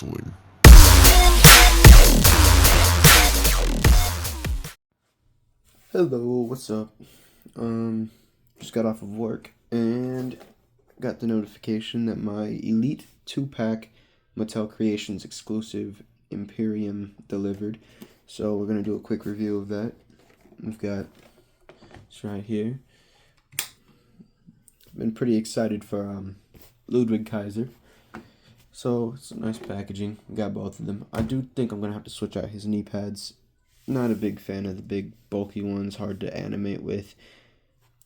wrestling. Hello, what's up? Just got off of work and got the notification that my Elite 2-pack Mattel Creations exclusive Imperium delivered. So we're gonna do a quick review of that. We've got this right here. Been pretty excited for Ludwig Kaiser. So it's a nice packaging. Got both of them. I do think I'm gonna have to switch out his knee pads. Not a big fan of the big bulky ones, hard to animate with.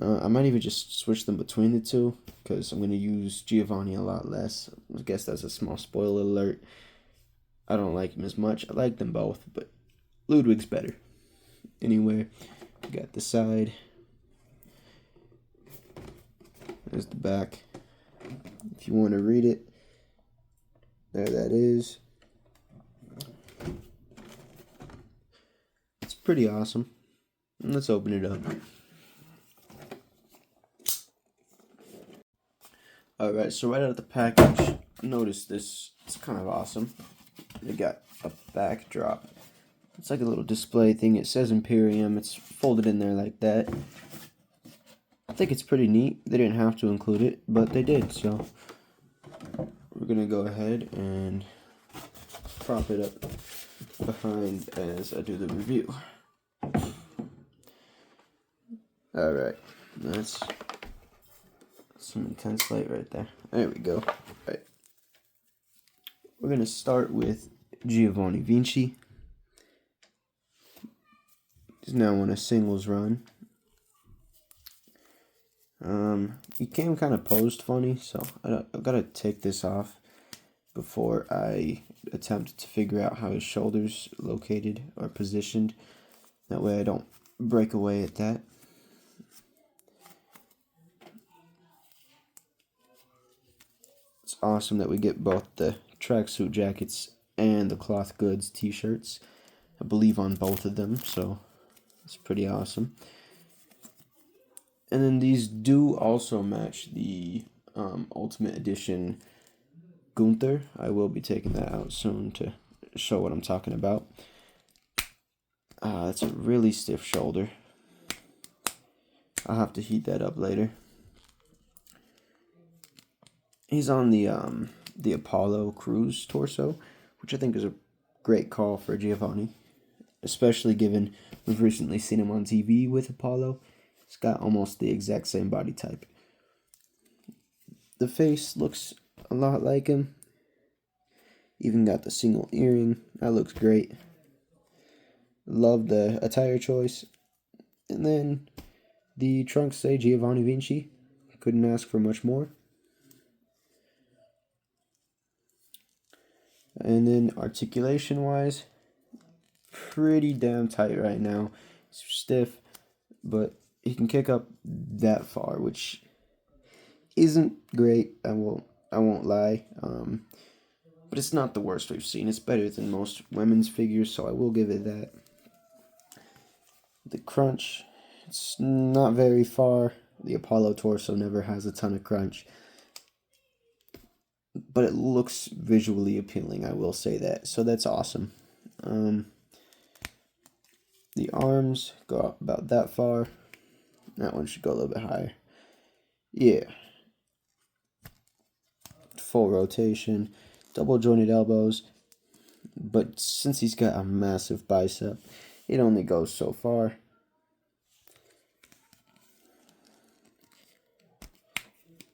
I might even just switch them between the two because I'm going to use Giovanni a lot less. I guess that's a small spoiler alert. I don't like him as much. I like them both, but Ludwig's better. Anyway, we got the side. There's the back. If you want to read it, there that is. It's pretty awesome. Let's open it up. Alright, so right out of the package, notice this. It's kind of awesome. They got a backdrop. It's like a little display thing. It says Imperium. It's folded in there like that. I think it's pretty neat. They didn't have to include it, but they did. So we're going to go ahead and prop it up behind as I do the review. Alright, that's some intense light right there. There we go. Alright. We're going to start with Giovanni Vinci. He's now on a singles run. He came kind of posed funny, so I've got to take this off before I attempt to figure out how his shoulders located or positioned. That way I don't break away at that. It's awesome that we get both the tracksuit jackets and the cloth goods t-shirts. I believe on both of them, so it's pretty awesome. And then these do also match the Ultimate Edition Gunther. I will be taking that out soon to show what I'm talking about. That's a really stiff shoulder. I'll have to heat that up later. He's on the Apollo Cruise torso, which I think is a great call for Giovanni, especially given we've recently seen him on TV with Apollo. He's got almost the exact same body type. The face looks a lot like him. Even got the single earring. That looks great. Love the attire choice. And then the trunks say Giovanni Vinci. Couldn't ask for much more. And then articulation wise, pretty damn tight right now. It's stiff, but he can kick up that far, which isn't great. I won't lie. But it's not the worst we've seen. It's better than most women's figures, so I will give it that. The crunch, it's not very far. The Apollo torso never has a ton of crunch. But it looks visually appealing, I will say that. So that's awesome. The arms go up about that far. That one should go a little bit higher. Yeah. Full rotation. Double jointed elbows. But since he's got a massive bicep, it only goes so far.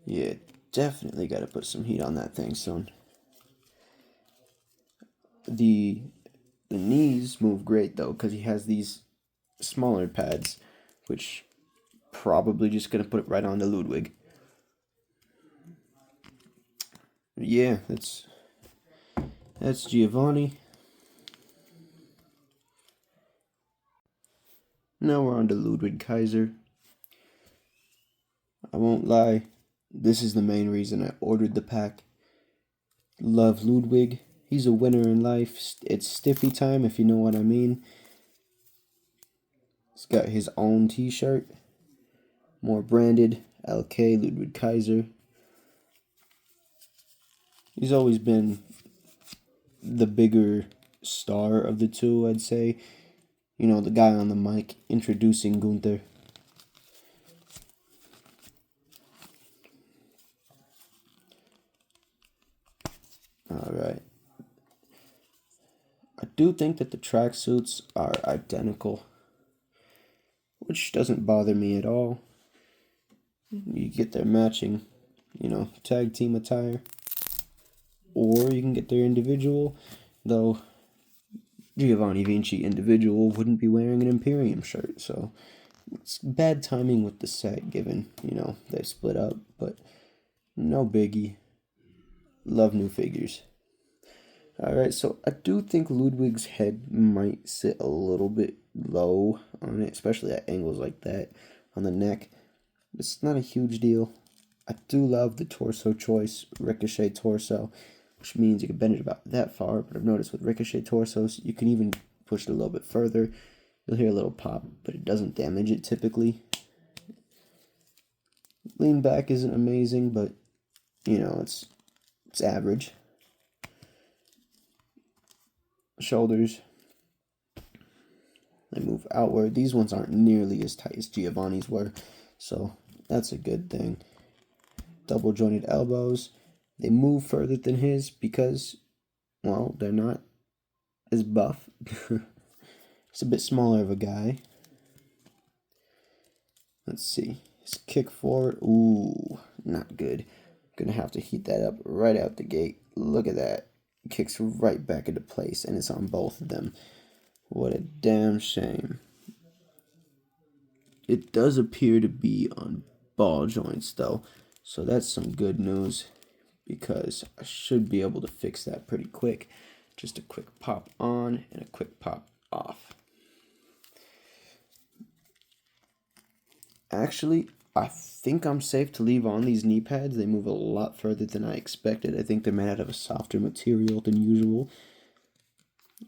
Yeah, definitely got to put some heat on that thing soon. The knees move great though, because he has these smaller pads, which probably just gonna put it right onto Ludwig. Yeah, that's Giovanni. Now we're on to Ludwig Kaiser. I won't lie, this is the main reason I ordered the pack. Love Ludwig. He's a winner in life. It's stiffy time, if you know what I mean. He's got his own t-shirt. More branded. LK Ludwig Kaiser. He's always been the bigger star of the two, I'd say. You know, the guy on the mic introducing Gunther. Alright. I do think that the tracksuits are identical, which doesn't bother me at all. You get their matching, tag team attire, or you can get their individual, though Giovanni Vinci individual wouldn't be wearing an Imperium shirt, so it's bad timing with the set given, they split up, but no biggie. Love new figures. Alright, so I do think Ludwig's head might sit a little bit low on it, especially at angles like that on the neck. It's not a huge deal. I do love the torso choice, Ricochet torso, which means you can bend it about that far, but I've noticed with Ricochet torsos, you can even push it a little bit further. You'll hear a little pop, but it doesn't damage it typically. Lean back isn't amazing, but, it's average. Shoulders, they move outward. These ones aren't nearly as tight as Giovanni's were, so that's a good thing. Double jointed elbows, they move further than his because, well, they're not as buff. It's a bit smaller of a guy. Let's see, his kick forward, ooh, not good. Gonna have to heat that up right out the gate. Look at that. Kicks right back into place, and it's on both of them. What a damn shame. It does appear to be on ball joints, though, so that's some good news, because I should be able to fix that pretty quick. Just a quick pop on and a quick pop off. Actually, I think I'm safe to leave on these knee pads. They move a lot further than I expected. I think they're made out of a softer material than usual.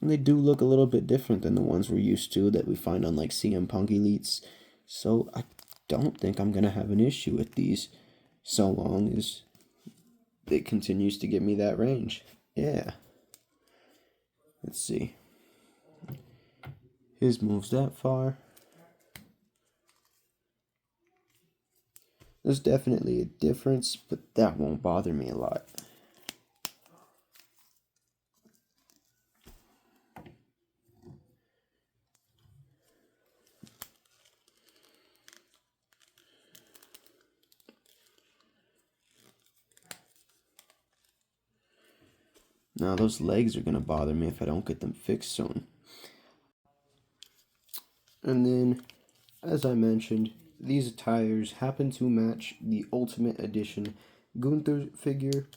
And they do look a little bit different than the ones we're used to that we find on like CM Punk Elites. So I don't think I'm going to have an issue with these so long as it continues to give me that range. Yeah. Let's see. His moves that far. There's definitely a difference, but that won't bother me a lot. Now those legs are going to bother me if I don't get them fixed soon. And then, as I mentioned, these attires happen to match the Ultimate Edition Gunther figure.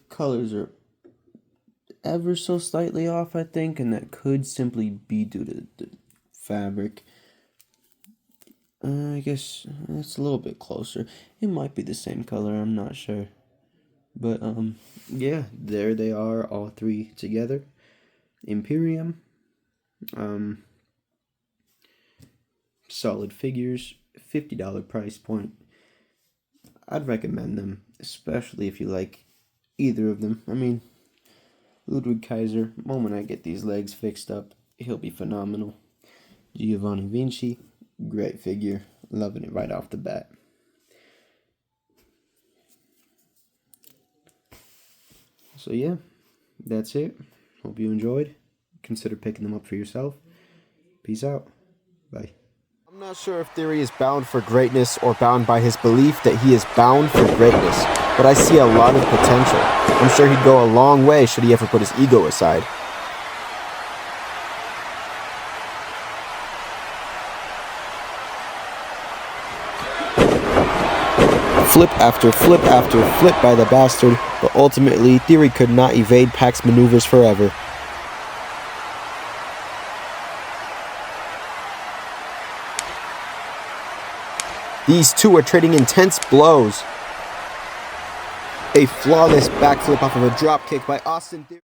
Colors are ever so slightly off, I think, and that could simply be due to the fabric. I guess it's a little bit closer. It might be the same color, I'm not sure. But, yeah, there they are, all three together. Imperium. Solid figures, $50 price point. I'd recommend them, especially if you like either of them. I mean, Ludwig Kaiser, moment I get these legs fixed up, he'll be phenomenal. Giovanni Vinci, great figure, loving it right off the bat. So yeah, that's it. Hope you enjoyed. Consider picking them up for yourself. Peace out. Bye. I'm not sure if Theory is bound for greatness or bound by his belief that he is bound for greatness, but I see a lot of potential. I'm sure he'd go a long way should he ever put his ego aside. Flip after flip after flip by the bastard, but ultimately Theory could not evade Pac's maneuvers forever. These two are trading intense blows. A flawless backflip off of a dropkick by Austin Theory.